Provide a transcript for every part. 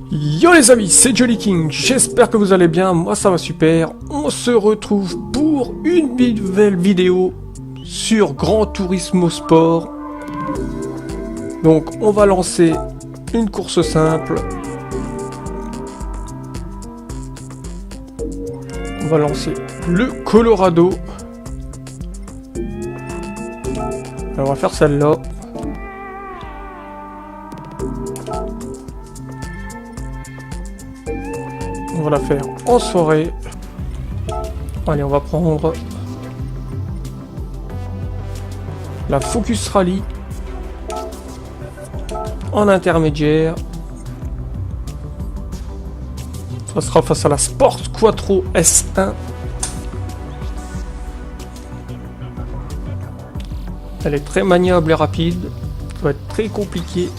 Yo les amis, c'est Jolly King, j'espère que vous allez bien, moi ça va super. On se retrouve pour une nouvelle vidéo sur Gran Turismo Sport. Donc on va lancer une course simple. On va lancer le Colorado. On va faire celle-là. On va la faire en soirée. Allez, on va prendre la Focus Rally en intermédiaire. Ça sera face à la Sport Quattro S1. Elle est très maniable et rapide. Ça va être très compliqué.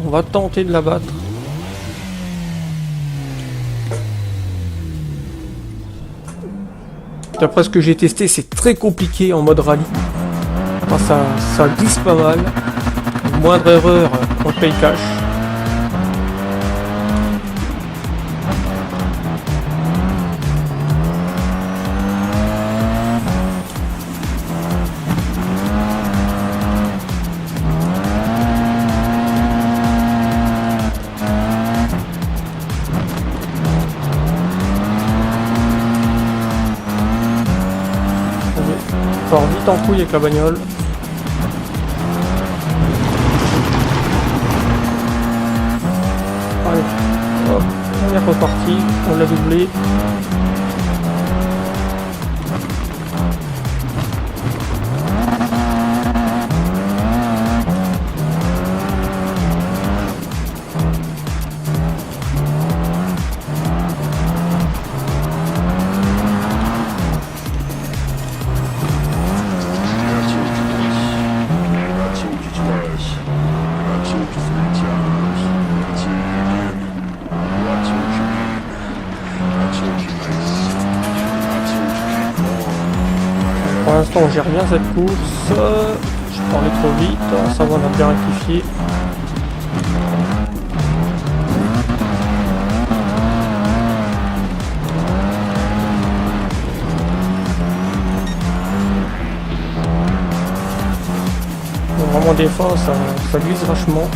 On va tenter de la battre. D'après ce que j'ai testé, c'est très compliqué en mode rallye. Enfin, ça glisse pas mal. Moindre erreur, on paye cash. Fort vite en couille avec la bagnole. Allez, hop, on est reparti, on l'a doublé. Pour l'instant on gère bien cette course, je parlais trop vite, ça va, on a bien rectifié. Donc vraiment des fois ça glisse vachement.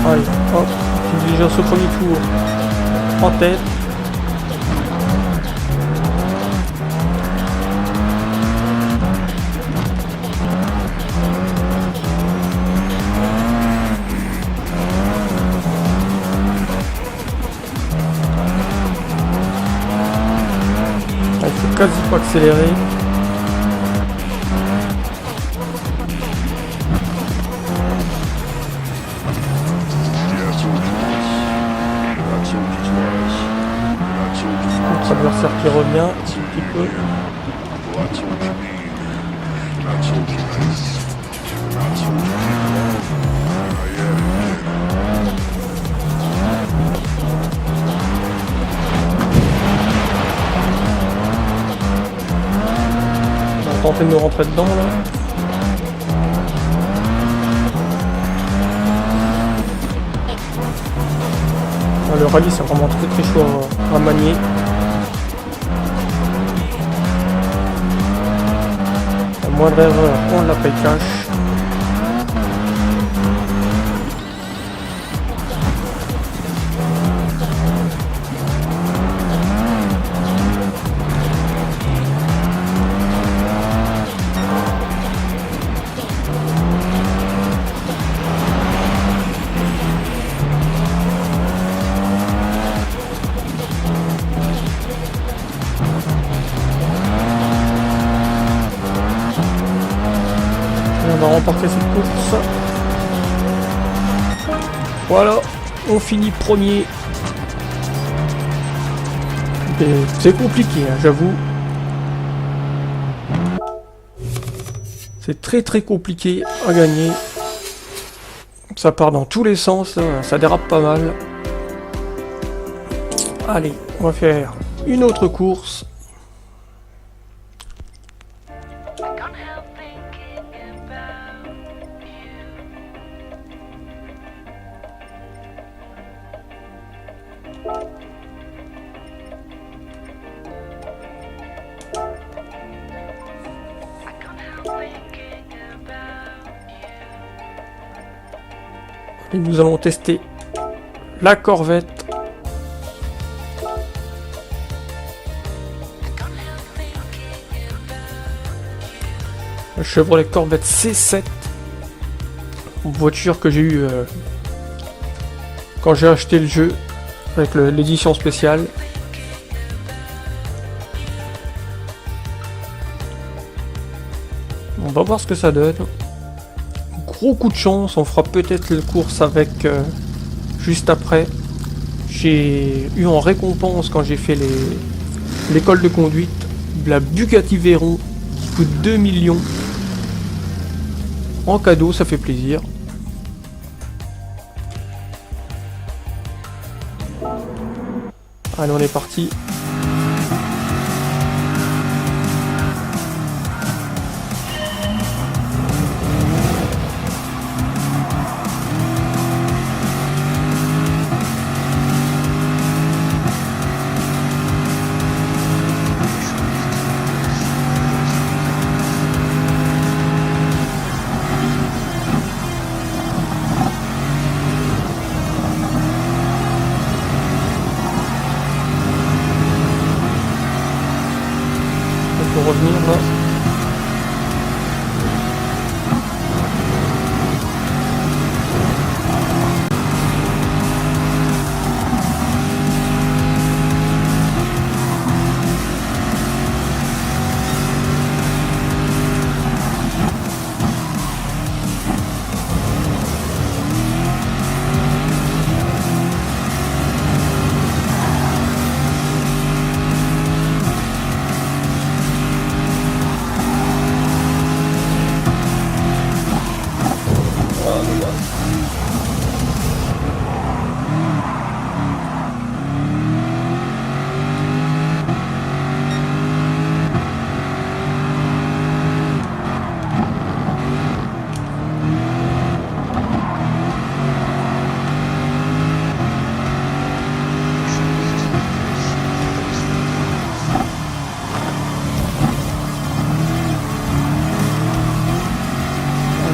Allez, hop, diligence au premier tour en tête. Il faut quasi pas accélérer. Notre adversaire qui revient un petit peu. On va tenter de nous rentrer dedans là. Le rallye c'est vraiment très chaud à manier. La moindre erreur, on la paye cash. On va remporter cette course. Voilà, on finit premier. C'est compliqué, hein, j'avoue. C'est très compliqué à gagner. Ça part dans tous les sens, ça dérape pas mal. Allez, on va faire une autre course. Et nous allons tester la Corvette. Le Chevrolet Corvette C7. Une voiture que j'ai eue quand j'ai acheté le jeu avec l'édition spéciale. On va voir ce que ça donne. Gros coup de chance, on fera peut-être la course avec juste après. J'ai eu en récompense quand j'ai fait l'école de conduite la Bugatti Veyron qui coûte 2 millions. En cadeau, ça fait plaisir. Allez, on est parti. Revenir là.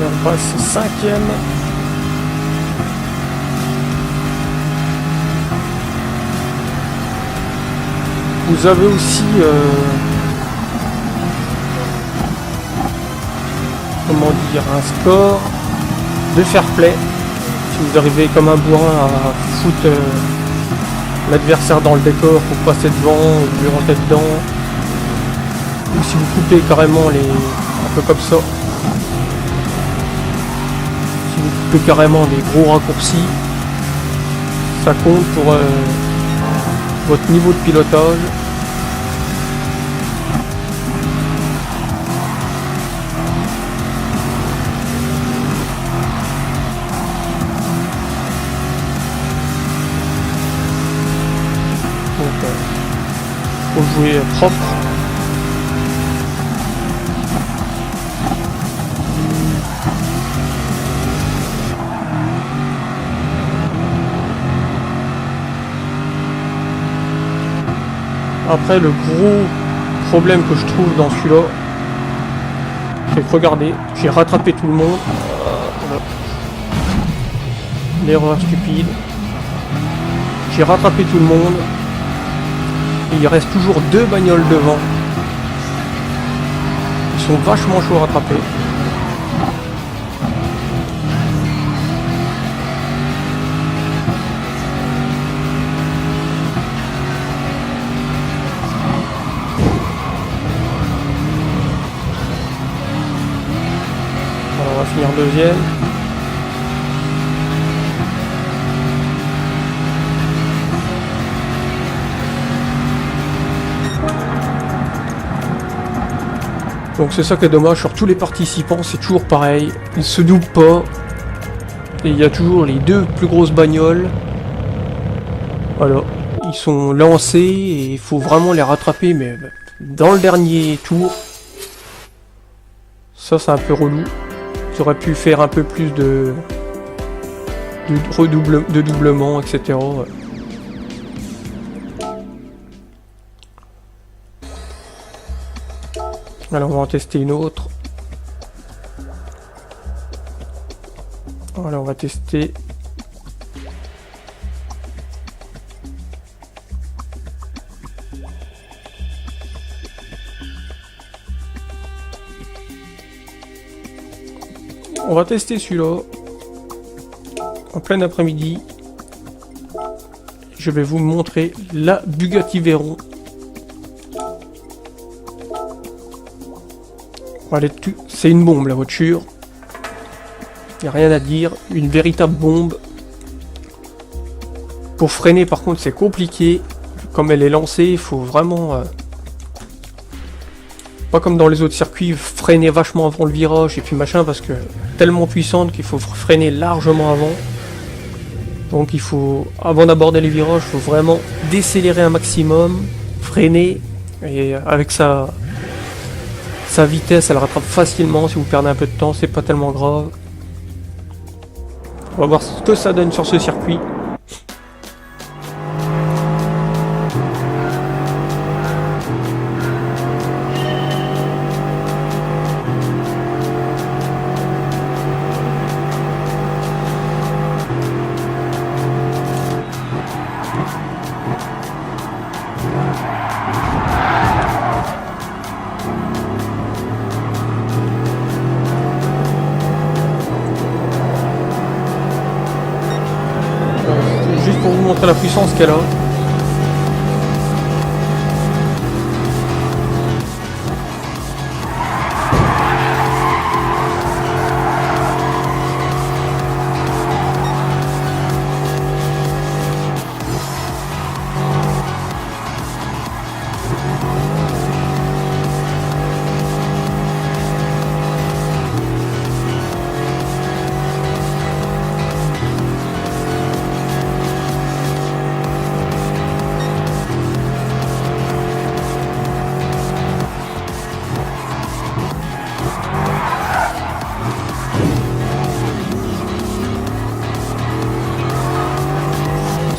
On passe 5e. Vous avez aussi comment dire, un score de fair play. Si vous arrivez comme un bourrin à foutre l'adversaire dans le décor pour passer devant ou lui rentrer dedans, ou si vous coupez carrément un peu comme ça. Que carrément des gros raccourcis, ça compte pour votre niveau de pilotage. Donc faut jouer propre. Après, le gros problème que je trouve dans celui-là, c'est que regardez, j'ai rattrapé tout le monde. Voilà. L'erreur stupide. J'ai rattrapé tout le monde. Et il reste toujours 2 bagnoles devant. Ils sont vachement chauds à rattraper. On va finir deuxième. Donc c'est ça qui est dommage, sur tous les participants c'est toujours pareil, ils se doublent pas, Et il y a toujours les deux plus grosses bagnoles. Voilà, ils sont lancés et il faut vraiment les rattraper, mais dans le dernier tour. Ça, c'est un peu relou. J'aurais pu faire un peu plus de doublement, etc. Alors, on va en tester une autre. Voilà, on va tester. On va tester celui-là. En plein après-midi. Je vais vous montrer la Bugatti Veyron. C'est une bombe la voiture. Il n'y a rien à dire. Une véritable bombe. Pour freiner par contre c'est compliqué. Comme elle est lancée, il faut vraiment... pas comme dans les autres circuits, freiner vachement avant le virage et puis machin, parce que tellement puissante qu'il faut freiner largement avant. Donc il faut, avant d'aborder les virages, il faut vraiment décélérer un maximum, freiner, et avec sa vitesse, elle rattrape facilement. Si vous perdez un peu de temps, c'est pas tellement grave. On va voir ce que ça donne sur ce circuit. Juste pour vous montrer la puissance qu'elle a.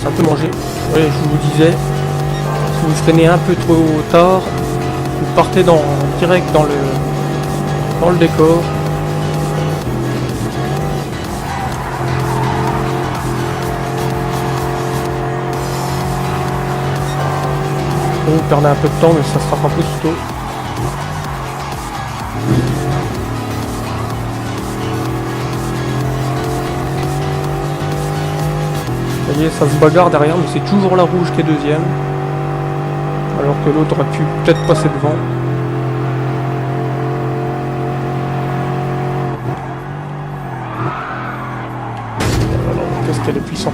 Ça peut manger. Oui, je vous disais, si vous freinez un peu trop tard, vous partez direct dans le décor. Vous perdez un peu de temps, mais ça sera pas plus tôt. Vous voyez, ça se bagarre derrière, mais c'est toujours la rouge qui est deuxième. Alors que l'autre aurait pu peut-être passer devant. Qu'est-ce qu'elle est puissante.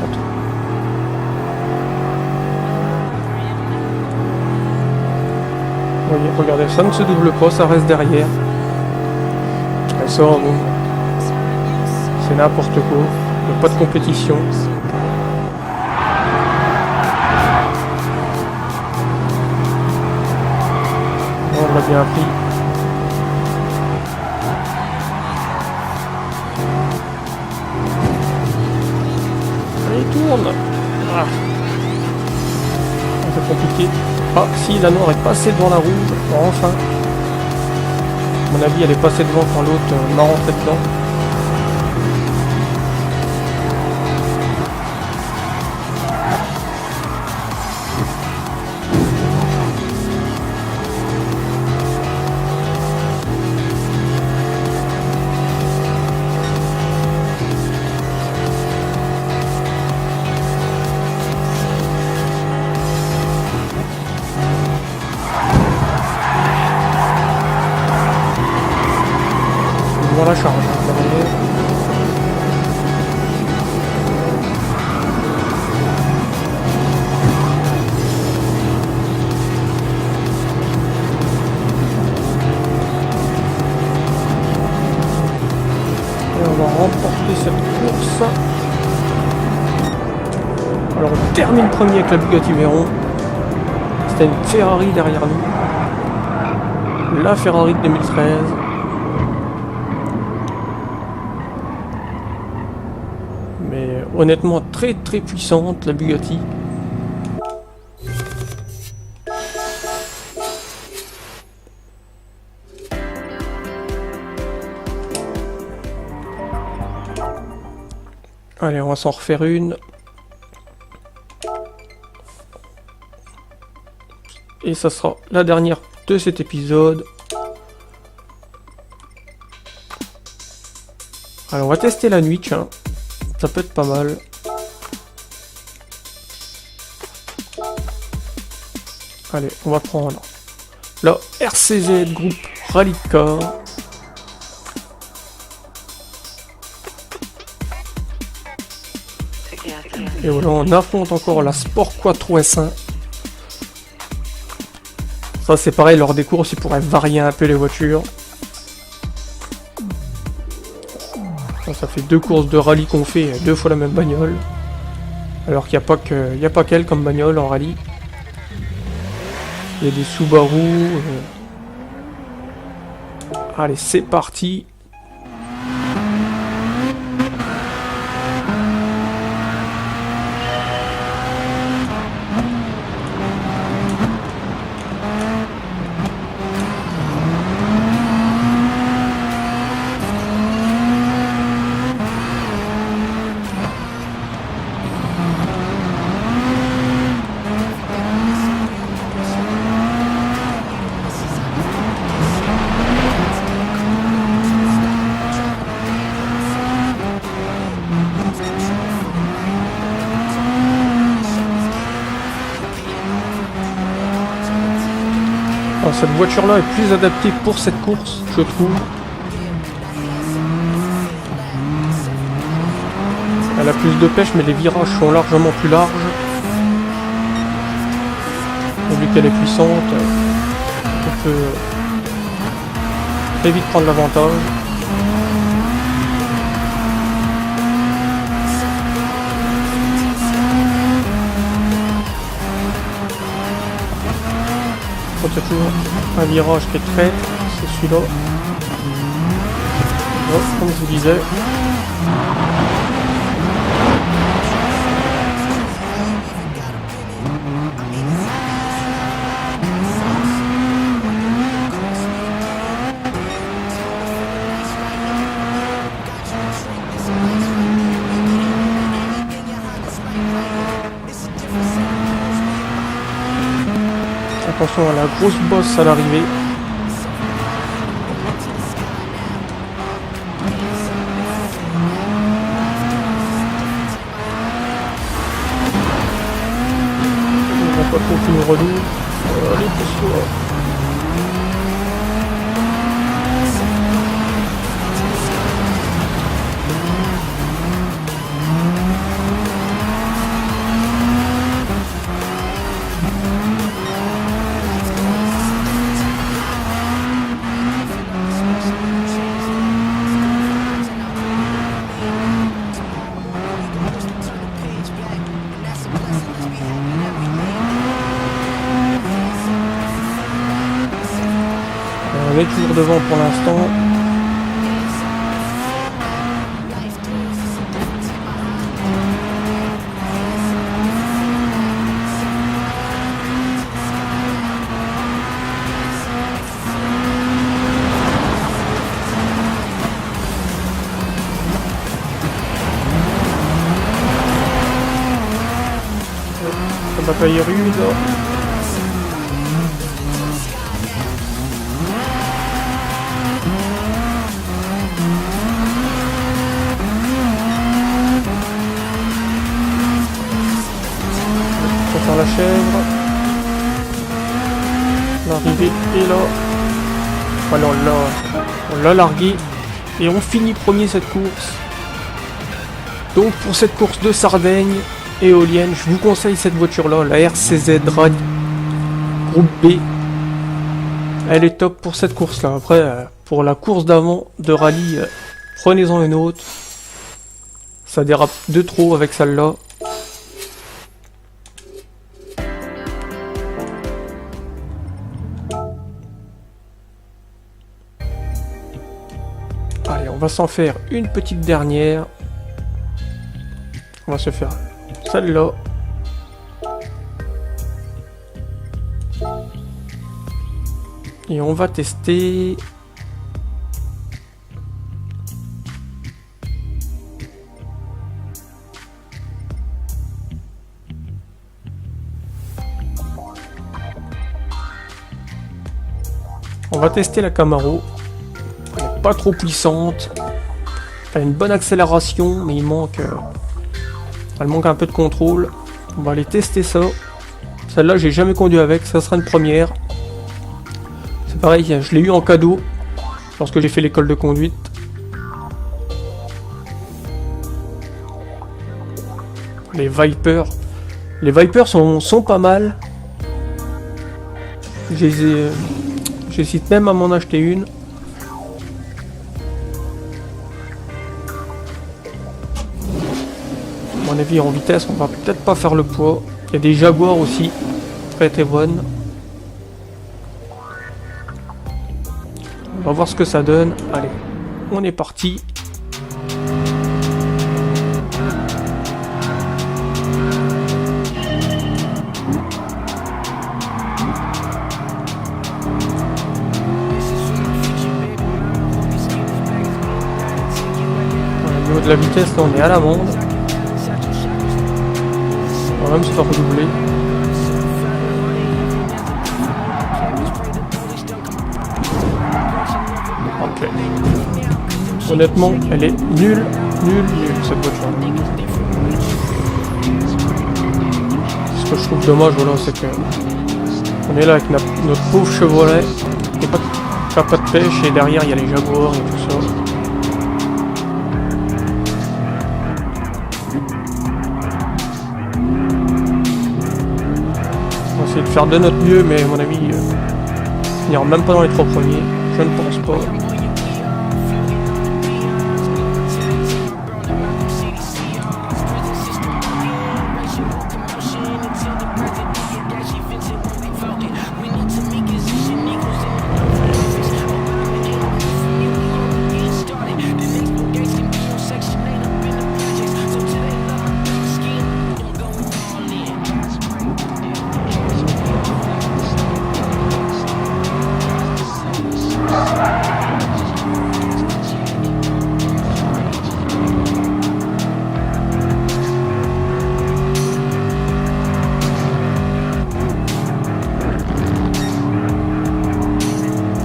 Vous voyez, regardez, ça ne se double pas, ça reste derrière. Et ça, bon, c'est n'importe quoi. Il n'y a pas de compétition. On l'a bien pris. Allez, tourne. Ah. Un peu compliqué. Ah, si, la noire est passée devant la rouge. Bon, enfin. À mon avis, elle est passée devant quand l'autre m'a rentré dedans. La charge. Alors on termine premier avec la Bugatti Veyron. C'était une Ferrari derrière nous. La Ferrari de 2013. Mais honnêtement très très puissante la Bugatti. Allez, on va s'en refaire une. Et ça sera la dernière de cet épisode. Alors on va tester la nuit, tiens. Ça peut être pas mal. Allez, on va prendre la RCZ Group Rally Car. Et voilà, on affronte encore la Sport Quattro S1. Ça c'est pareil, lors des courses, ils pourraient varier un peu les voitures. Ça fait 2 courses de rallye qu'on fait, 2 fois la même bagnole. Alors qu'il n'y a pas qu'elle comme bagnole en rallye. Il y a des Subaru. Allez, c'est parti. Alors, cette voiture-là est plus adaptée pour cette course, je trouve. Elle a plus de pêche, mais les virages sont largement plus larges. Et vu qu'elle est puissante, on peut très vite prendre l'avantage. Il y a toujours un virage qui est traître, c'est celui-là. Oh, comme je vous disais. Attention à la grosse bosse à l'arrivée. On va pas trop qu'il nous redoute. Allez, pousse-toi. On est toujours devant pour l'instant. La bataille est rude. Faire la chèvre. L'arrivée est là. Alors là, on l'a largué. Et on finit premier cette course. Donc pour cette course de Sardaigne éolienne, je vous conseille cette voiture-là, la RCZ Rally Groupe B. Elle est top pour cette course-là. Après, pour la course d'avant de rallye, prenez-en une autre. Ça dérape de trop avec celle-là. va s'en faire une petite dernière. On va se faire celle-là. Et on va tester... On va tester la Camaro. Elle n'est pas trop puissante. Elle a une bonne accélération, mais il manque... elle manque un peu de contrôle. On va aller tester ça. Celle-là, j'ai jamais conduit avec. Ça sera une première. C'est pareil, je l'ai eu en cadeau lorsque j'ai fait l'école de conduite. Les Viper. Les Viper sont pas mal. J'hésite même à m'en acheter une. À mon avis, en vitesse, on va peut-être pas faire le poids. Il y a des Jaguars aussi, très très bonnes. On va voir ce que ça donne. Allez, on est parti. Au niveau de la vitesse, là, on est à l'amende. On va même se faire redoubler. Ok. Honnêtement, elle est nulle cette voiture. Ce que je trouve dommage, voilà, c'est que on est là avec notre pauvre Chevrolet qui n'a pas de pêche et derrière il y a les Jaguars et tout ça. On va essayer de faire de notre mieux, mais à mon avis, finira même pas dans les 3 premiers. Je ne pense pas.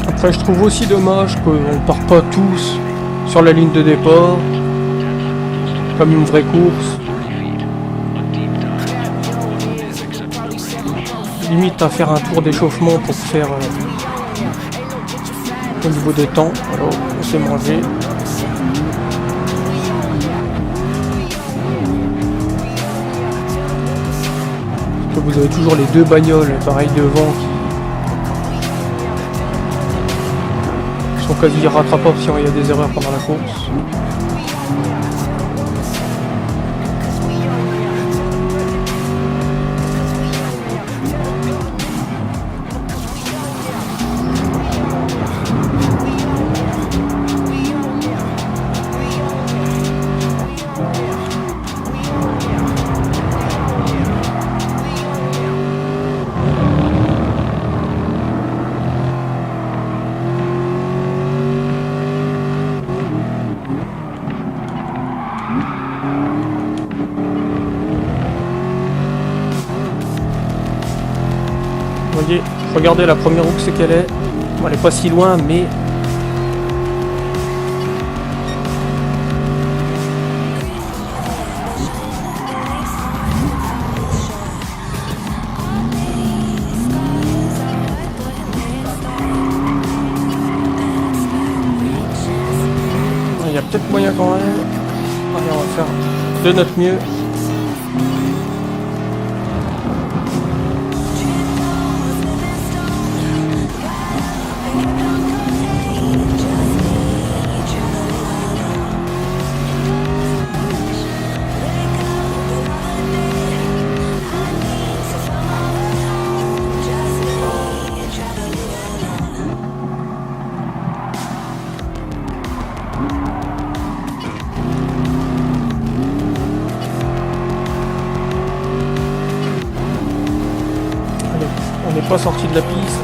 Après, je trouve aussi dommage qu'on ne part pas tous sur la ligne de départ, comme une vraie course. Limite à faire un tour d'échauffement pour faire au niveau des temps. Alors, on s'est mangé. Parce que vous avez toujours les deux bagnoles, pareil devant, qui sont quasi rattrapables si il y a des erreurs pendant la course. Vous voyez, regardez la première roue que c'est qu'elle est. Bon, elle est pas si loin, mais il y a peut-être moyen quand même. Allez, on va faire de notre mieux. On n'est pas sorti de la piste.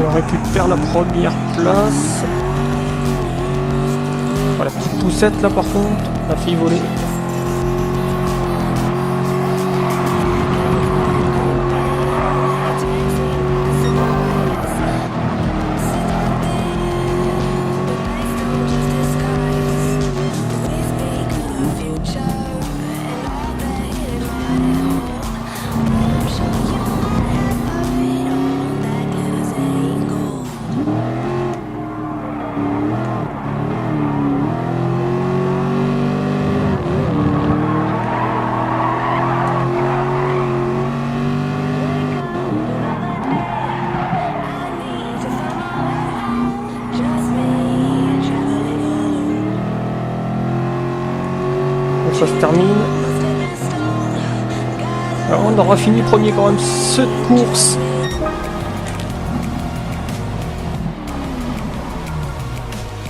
On récupère la première place. Voilà, la petite poussette là par contre, la fille volée. Ça se termine. Alors on aura fini premier quand même cette course.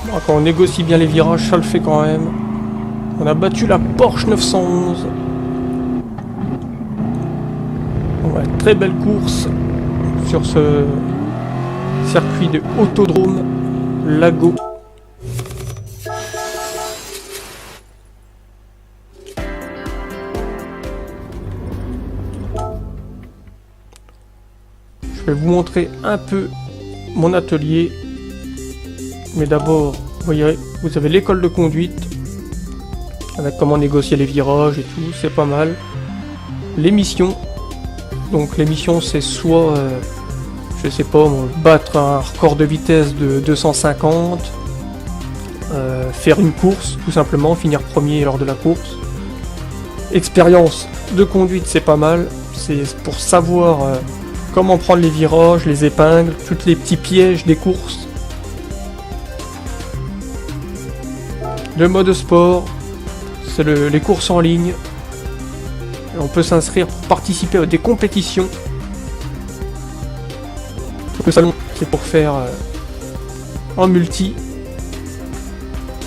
Bon, quand on négocie bien les virages, ça le fait quand même. On a battu la Porsche 911. Ouais, très belle course sur ce circuit de Autodrome Lago. Je vais vous montrer un peu mon atelier. Mais d'abord, vous voyez, vous avez l'école de conduite. Avec comment négocier les virages et tout, c'est pas mal. Les missions. Donc les missions c'est soit, je sais pas, battre un record de vitesse de 250. Faire une course, tout simplement, finir premier lors de la course. Expérience de conduite, c'est pas mal. C'est pour savoir comment prendre les virages, les épingles, tous les petits pièges des courses. Le mode sport, c'est les courses en ligne. On peut s'inscrire pour participer à des compétitions. Le salon, c'est pour faire en multi.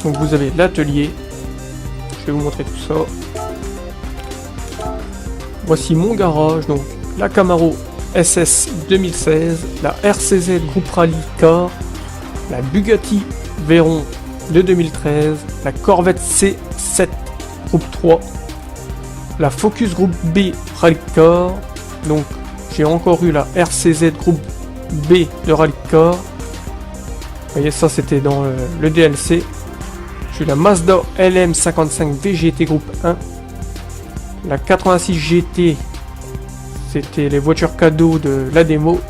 Donc vous avez l'atelier. Je vais vous montrer tout ça. Voici mon garage, donc la Camaro SS 2016, la RCZ Group Rally Car, la Bugatti Veyron de 2013, la Corvette C7 Groupe 3, la Focus Group B Rally Car, donc j'ai encore eu la RCZ Group B de Rally Car, vous voyez ça c'était dans le DLC, j'ai eu la Mazda LM55 VGT Groupe 1, la 86 GT, c'était les voitures cadeaux de la démo.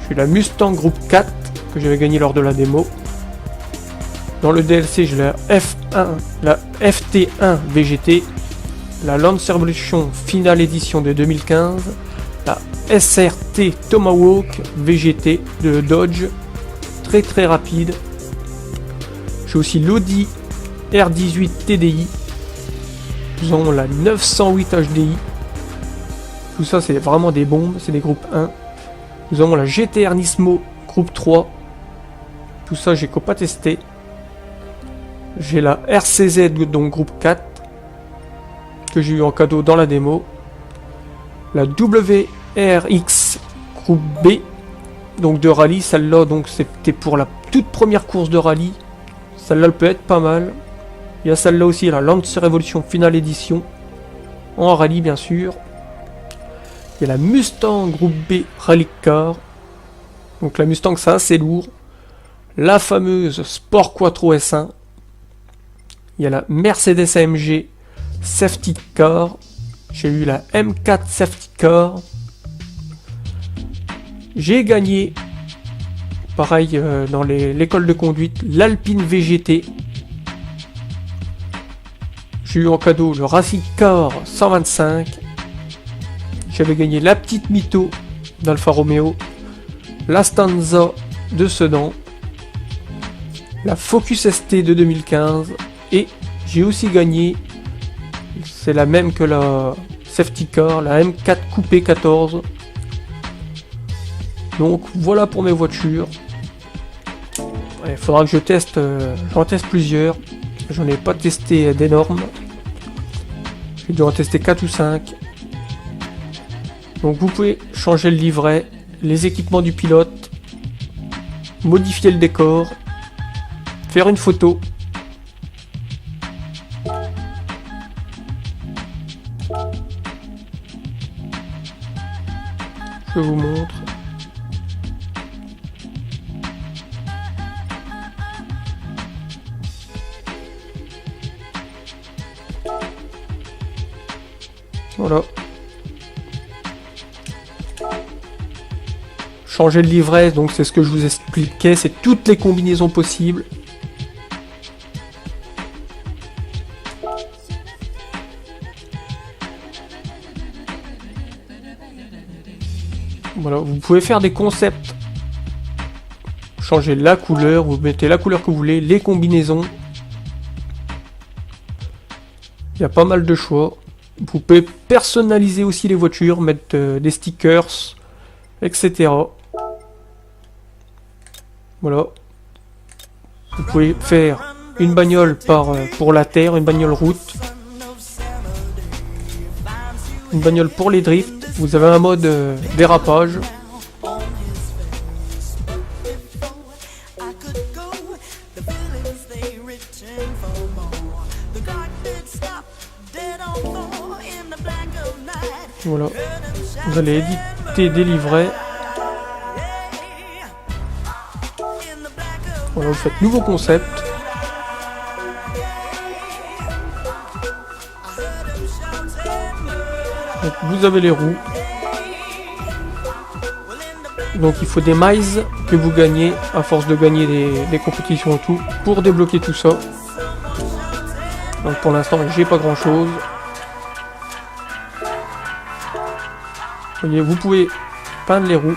J'ai eu la Mustang Group 4 que j'avais gagné lors de la démo. Dans le DLC, j'ai la F1, la FT1 VGT, la Lancer Evolution Final Edition de 2015, la SRT Tomahawk VGT de Dodge, très rapide. J'ai aussi l'Audi R18 TDI. Nous avons la 908 HDI. Tout ça, c'est vraiment des bombes, c'est des groupes 1. Nous avons la GTR Nismo groupe 3. Tout ça, j'ai pas testé. J'ai la RCZ, donc groupe 4, que j'ai eu en cadeau dans la démo. La WRX groupe B, donc de rallye. Celle-là, donc c'était pour la toute première course de rallye. Celle-là, elle peut être pas mal. Il y a celle-là aussi, la Lancer Evolution Final Edition, en rallye bien sûr. Il y a la Mustang Group B Rally Car. Donc la Mustang, c'est assez lourd. La fameuse Sport Quattro S1. Il y a la Mercedes AMG Safety Car. J'ai eu la M4 Safety Car. J'ai gagné pareil dans l'école de conduite, l'Alpine VGT. J'ai eu en cadeau le Racing Car 125. J'avais gagné la petite Mito d'Alfa Romeo, la Stanza de Sedan, la Focus ST de 2015 et j'ai aussi gagné, c'est la même que la Safety Car, la M4 Coupé 14. Donc voilà pour mes voitures. Il faudra que je teste, j'en teste plusieurs. J'en ai pas testé d'énormes. J'ai dû en tester 4 ou 5. Donc vous pouvez changer le livret, les équipements du pilote, modifier le décor, faire une photo. Je vous montre. Voilà. Changer le livret, donc c'est ce que je vous expliquais, c'est toutes les combinaisons possibles. Voilà, vous pouvez faire des concepts. Changer la couleur, vous mettez la couleur que vous voulez, les combinaisons. Il y a pas mal de choix. Vous pouvez personnaliser aussi les voitures, mettre des stickers, etc. Voilà. Vous pouvez faire une bagnole pour la terre, une bagnole route, une bagnole pour les drifts. Vous avez un mode dérapage. Voilà. Vous allez éditer des livrets. Voilà, vous faites nouveau concept. Donc, vous avez les roues. Donc il faut des miles que vous gagnez à force de gagner des compétitions et tout pour débloquer tout ça. Donc pour l'instant j'ai pas grand chose. Vous voyez, vous pouvez peindre les roues.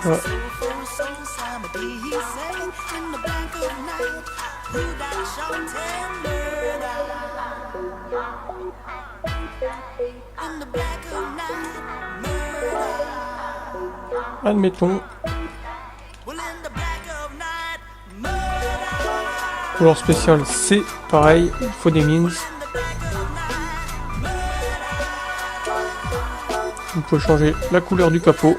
Ouais. Admettons. Couleur spéciale, c'est pareil, il faut des mines. Vous pouvez changer la couleur du capot.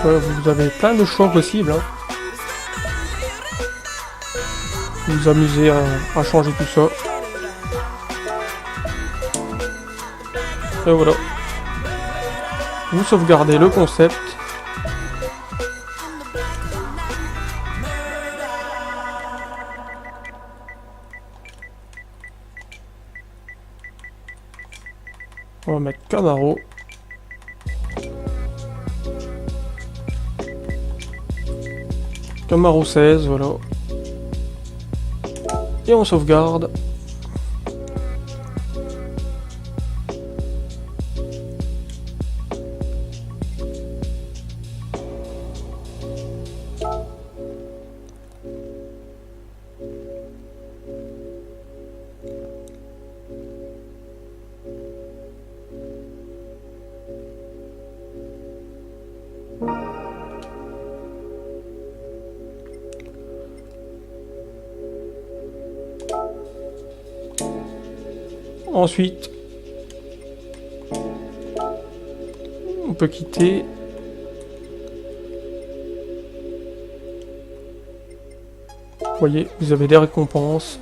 Vous avez plein de choix possibles. Hein. Vous vous amusez à changer tout ça. Et voilà. Vous sauvegardez le concept. On va mettre Camaro. Camaro 16, voilà. Et on sauvegarde. Ensuite, peut quitter. Vous voyez, vous avez des récompenses.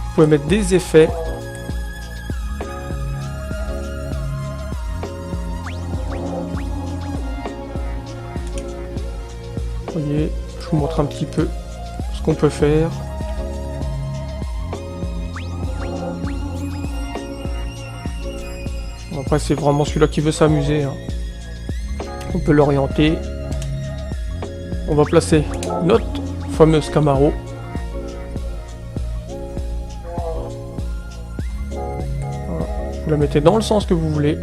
Vous pouvez mettre des effets. Vous voyez, je vous montre un petit peu ce qu'on peut faire. Bon, après, c'est vraiment celui-là qui veut s'amuser, hein. On peut l'orienter. On va placer notre fameuse Camaro. Voilà. Vous la mettez dans le sens que vous voulez.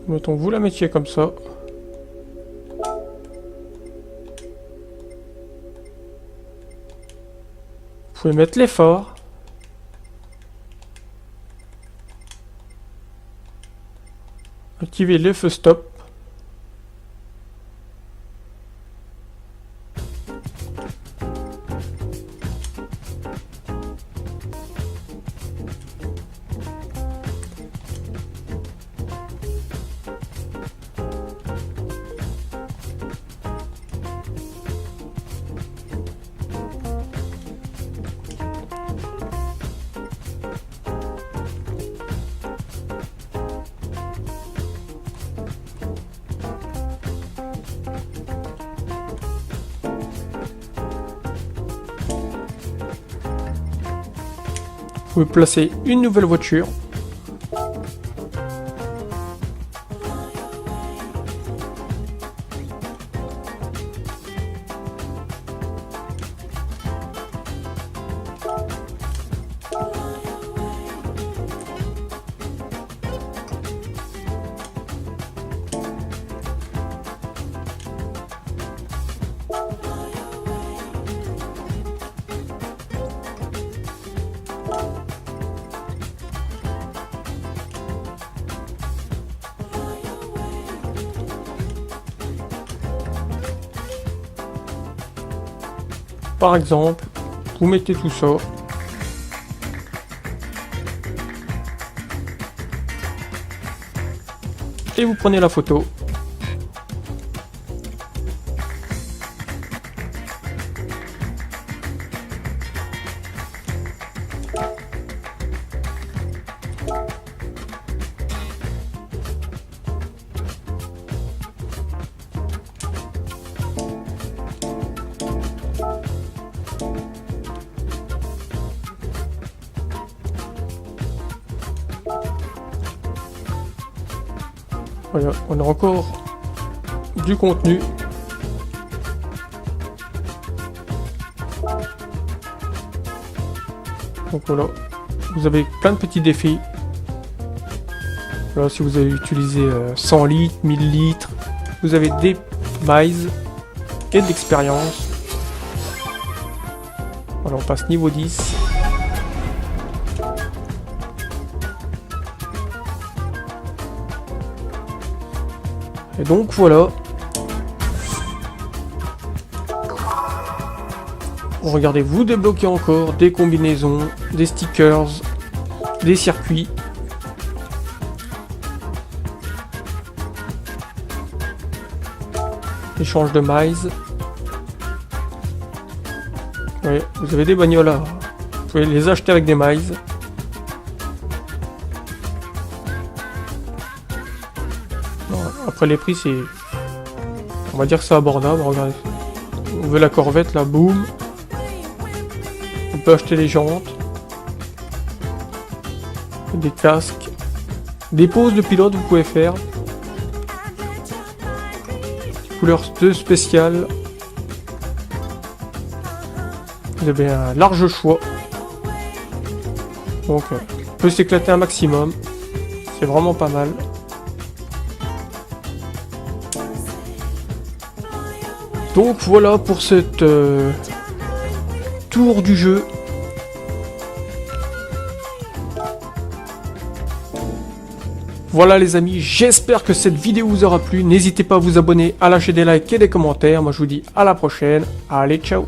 Mettons vous la mettiez comme ça. Vous pouvez mettre les phares. Activer le feu stop. Vous pouvez placer une nouvelle voiture. Par exemple, vous mettez tout ça. Et vous prenez la photo. Voilà, on a encore du contenu. Donc voilà, vous avez plein de petits défis. Voilà, si vous avez utilisé 100 litres, 1000 litres, vous avez des miles et de l'expérience. Voilà, on passe niveau 10. Et donc voilà. Regardez, vous débloquez encore des combinaisons, des stickers, des circuits. Échange de miles. Ouais, vous avez des bagnoles là. Vous pouvez les acheter avec des miles. Après les prix c'est... On va dire que c'est abordable, regardez. On veut la Corvette là, boum. On peut acheter les jantes. Des casques. Des poses de pilote vous pouvez faire. Couleur 2 spéciale. Vous avez un large choix. Donc, on peut s'éclater un maximum. C'est vraiment pas mal. Donc voilà pour cette tour du jeu. Voilà les amis, j'espère que cette vidéo vous aura plu. N'hésitez pas à vous abonner, à lâcher des likes et des commentaires. Moi je vous dis à la prochaine. Allez, ciao!